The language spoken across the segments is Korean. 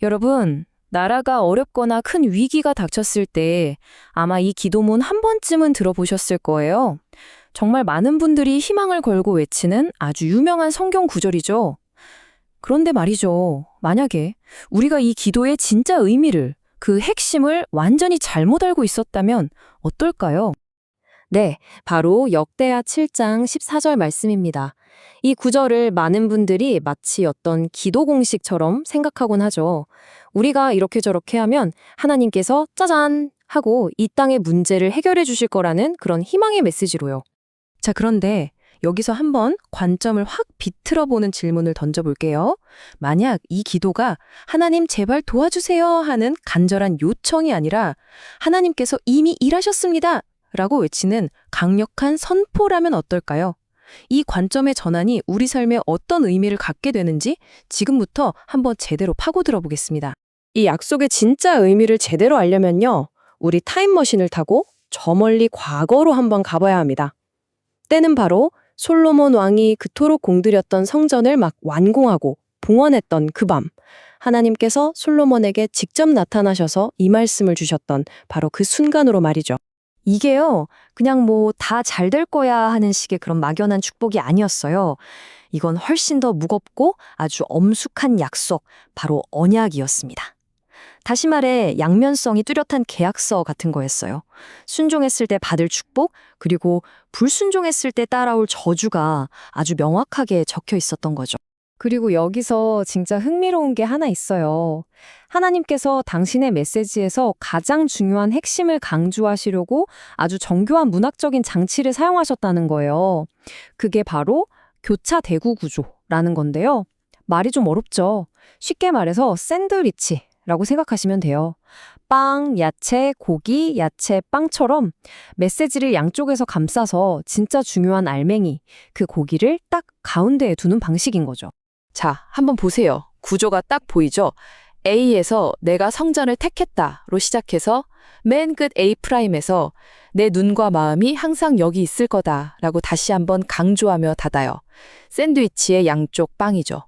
여러분, 나라가 어렵거나 큰 위기가 닥쳤을 때 아마 이 기도문 한 번쯤은 들어보셨을 거예요. 정말 많은 분들이 희망을 걸고 외치는 아주 유명한 성경 구절이죠. 그런데 말이죠. 만약에 우리가 이 기도의 진짜 의미를, 그 핵심을 완전히 잘못 알고 있었다면 어떨까요? 네, 바로 역대하 7장 14절 말씀입니다. 이 구절을 많은 분들이 마치 어떤 기도 공식처럼 생각하곤 하죠. 우리가 이렇게 저렇게 하면 하나님께서 짜잔! 하고 이 땅의 문제를 해결해 주실 거라는 그런 희망의 메시지로요. 자, 그런데 여기서 한번 관점을 확 비틀어 보는 질문을 던져볼게요. 만약 이 기도가 하나님 제발 도와주세요 하는 간절한 요청이 아니라 하나님께서 이미 일하셨습니다 라고 외치는 강력한 선포라면 어떨까요? 이 관점의 전환이 우리 삶에 어떤 의미를 갖게 되는지 지금부터 한번 제대로 파고들어 보겠습니다. 이 약속의 진짜 의미를 제대로 알려면요, 우리 타임머신을 타고 저 멀리 과거로 한번 가봐야 합니다. 때는 바로 솔로몬 왕이 그토록 공들였던 성전을 막 완공하고 봉헌했던 그 밤, 하나님께서 솔로몬에게 직접 나타나셔서 이 말씀을 주셨던 바로 그 순간으로 말이죠. 이게요, 그냥 뭐 다 잘 될 거야 하는 식의 그런 막연한 축복이 아니었어요. 이건 훨씬 더 무겁고 아주 엄숙한 약속, 바로 언약이었습니다. 다시 말해 양면성이 뚜렷한 계약서 같은 거였어요. 순종했을 때 받을 축복, 그리고 불순종했을 때 따라올 저주가 아주 명확하게 적혀 있었던 거죠. 그리고 여기서 진짜 흥미로운 게 하나 있어요. 하나님께서 당신의 메시지에서 가장 중요한 핵심을 강조하시려고 아주 정교한 문학적인 장치를 사용하셨다는 거예요. 그게 바로 교차 대구 구조라는 건데요. 말이 좀 어렵죠. 쉽게 말해서 샌드위치라고 생각하시면 돼요. 빵, 야채, 고기, 야채, 빵처럼 메시지를 양쪽에서 감싸서 진짜 중요한 알맹이, 그 고기를 딱 가운데에 두는 방식인 거죠. 자, 한번 보세요. 구조가 딱 보이죠? A에서 내가 성전을 택했다로 시작해서 맨 끝 A'에서 내 눈과 마음이 항상 여기 있을 거다라고 다시 한번 강조하며 닫아요. 샌드위치의 양쪽 빵이죠.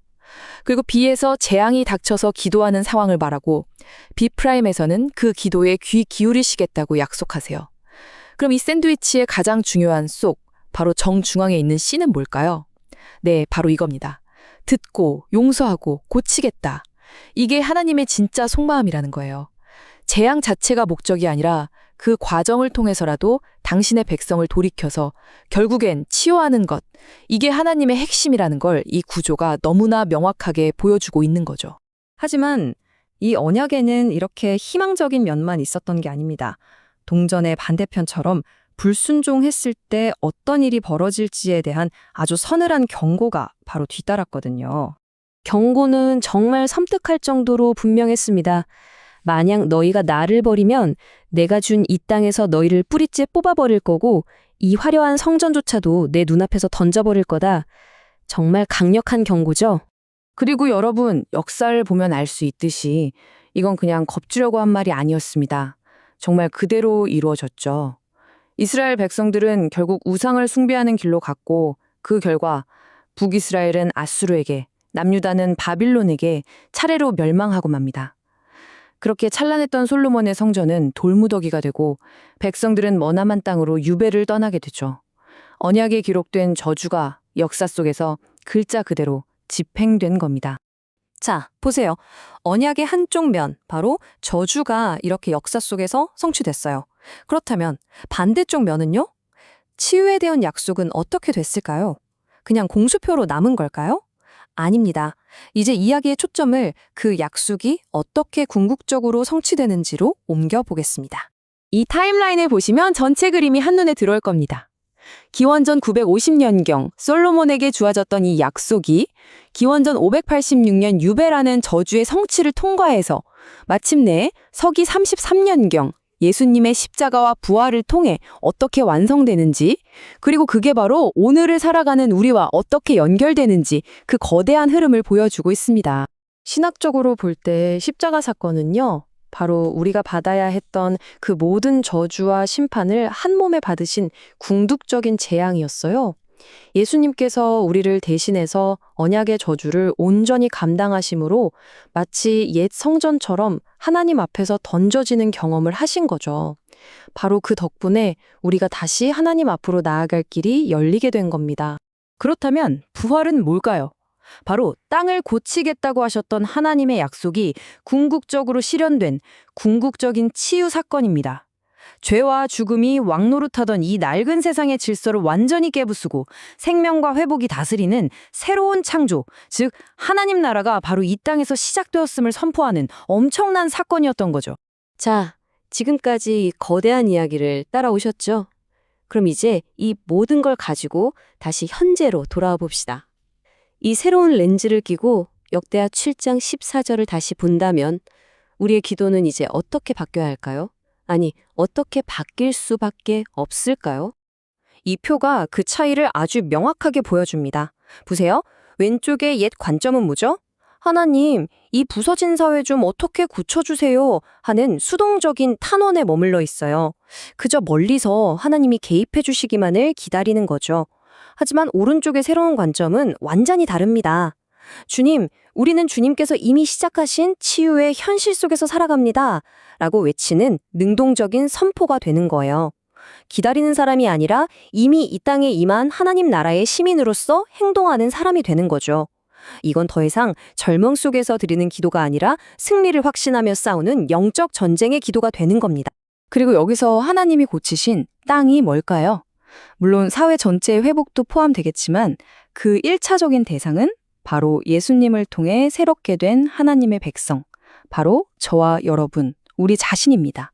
그리고 B에서 재앙이 닥쳐서 기도하는 상황을 말하고 B'에서는 그 기도에 귀 기울이시겠다고 약속하세요. 그럼 이 샌드위치의 가장 중요한 속, 바로 정중앙에 있는 C는 뭘까요? 네, 바로 이겁니다. 듣고 용서하고 고치겠다. 이게 하나님의 진짜 속마음이라는 거예요. 재앙 자체가 목적이 아니라 그 과정을 통해서라도 당신의 백성을 돌이켜서 결국엔 치유하는 것. 이게 하나님의 핵심이라는 걸 이 구조가 너무나 명확하게 보여주고 있는 거죠. 하지만 이 언약에는 이렇게 희망적인 면만 있었던 게 아닙니다. 동전의 반대편처럼 불순종했을 때 어떤 일이 벌어질지에 대한 아주 서늘한 경고가 바로 뒤따랐거든요. 경고는 정말 섬뜩할 정도로 분명했습니다. 만약 너희가 나를 버리면 내가 준 이 땅에서 너희를 뿌리째 뽑아버릴 거고 이 화려한 성전조차도 내 눈앞에서 던져버릴 거다. 정말 강력한 경고죠. 그리고 여러분, 역사를 보면 알 수 있듯이 이건 그냥 겁주려고 한 말이 아니었습니다. 정말 그대로 이루어졌죠. 이스라엘 백성들은 결국 우상을 숭배하는 길로 갔고 그 결과 북이스라엘은 아수르에게, 남유다는 바빌론에게 차례로 멸망하고 맙니다. 그렇게 찬란했던 솔로몬의 성전은 돌무더기가 되고 백성들은 머나만 땅으로 유배를 떠나게 되죠. 언약에 기록된 저주가 역사 속에서 글자 그대로 집행된 겁니다. 자, 보세요. 언약의 한쪽 면, 바로 저주가 이렇게 역사 속에서 성취됐어요. 그렇다면 반대쪽 면은요? 치유에 대한 약속은 어떻게 됐을까요? 그냥 공수표로 남은 걸까요? 아닙니다. 이제 이야기의 초점을 그 약속이 어떻게 궁극적으로 성취되는지로 옮겨보겠습니다. 이 타임라인을 보시면 전체 그림이 한눈에 들어올 겁니다. 기원전 950년경 솔로몬에게 주어졌던 이 약속이 기원전 586년 유배라는 저주의 성취를 통과해서 마침내 서기 33년경 예수님의 십자가와 부활을 통해 어떻게 완성되는지, 그리고 그게 바로 오늘을 살아가는 우리와 어떻게 연결되는지 그 거대한 흐름을 보여주고 있습니다. 신학적으로 볼 때 십자가 사건은요, 바로 우리가 받아야 했던 그 모든 저주와 심판을 한 몸에 받으신 궁극적인 재앙이었어요. 예수님께서 우리를 대신해서 언약의 저주를 온전히 감당하심으로 마치 옛 성전처럼 하나님 앞에서 던져지는 경험을 하신 거죠. 바로 그 덕분에 우리가 다시 하나님 앞으로 나아갈 길이 열리게 된 겁니다. 그렇다면 부활은 뭘까요? 바로 땅을 고치겠다고 하셨던 하나님의 약속이 궁극적으로 실현된 궁극적인 치유 사건입니다. 죄와 죽음이 왕노릇하던 이 낡은 세상의 질서를 완전히 깨부수고 생명과 회복이 다스리는 새로운 창조, 즉 하나님 나라가 바로 이 땅에서 시작되었음을 선포하는 엄청난 사건이었던 거죠. 자, 지금까지 거대한 이야기를 따라오셨죠? 그럼 이제 이 모든 걸 가지고 다시 현재로 돌아와 봅시다. 이 새로운 렌즈를 끼고 역대하 7장 14절을 다시 본다면 우리의 기도는 이제 어떻게 바뀌어야 할까요? 아니, 어떻게 바뀔 수밖에 없을까요? 이 표가 그 차이를 아주 명확하게 보여줍니다. 보세요. 왼쪽의 옛 관점은 뭐죠? 하나님, 이 부서진 사회 좀 어떻게 고쳐주세요 하는 수동적인 탄원에 머물러 있어요. 그저 멀리서 하나님이 개입해 주시기만을 기다리는 거죠. 하지만 오른쪽의 새로운 관점은 완전히 다릅니다. 주님, 우리는 주님께서 이미 시작하신 치유의 현실 속에서 살아갑니다. 라고 외치는 능동적인 선포가 되는 거예요. 기다리는 사람이 아니라 이미 이 땅에 임한 하나님 나라의 시민으로서 행동하는 사람이 되는 거죠. 이건 더 이상 절망 속에서 드리는 기도가 아니라 승리를 확신하며 싸우는 영적 전쟁의 기도가 되는 겁니다. 그리고 여기서 하나님이 고치신 땅이 뭘까요? 물론 사회 전체의 회복도 포함되겠지만 그 1차적인 대상은 바로 예수님을 통해 새롭게 된 하나님의 백성, 바로 저와 여러분, 우리 자신입니다.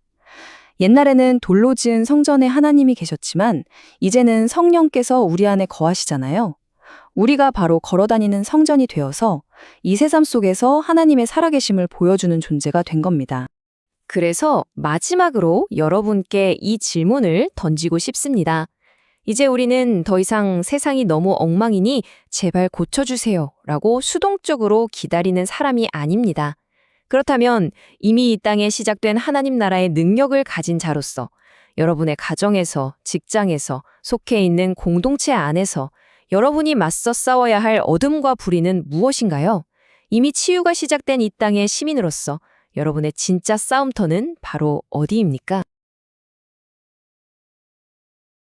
옛날에는 돌로 지은 성전에 하나님이 계셨지만 이제는 성령께서 우리 안에 거하시잖아요. 우리가 바로 걸어다니는 성전이 되어서 이 새삼 속에서 하나님의 살아계심을 보여주는 존재가 된 겁니다. 그래서 마지막으로 여러분께 이 질문을 던지고 싶습니다. 이제 우리는 더 이상 세상이 너무 엉망이니 제발 고쳐주세요 라고 수동적으로 기다리는 사람이 아닙니다. 그렇다면 이미 이 땅에 시작된 하나님 나라의 능력을 가진 자로서 여러분의 가정에서, 직장에서, 속해 있는 공동체 안에서 여러분이 맞서 싸워야 할 어둠과 불의는 무엇인가요? 이미 치유가 시작된 이 땅의 시민으로서 여러분의 진짜 싸움터는 바로 어디입니까?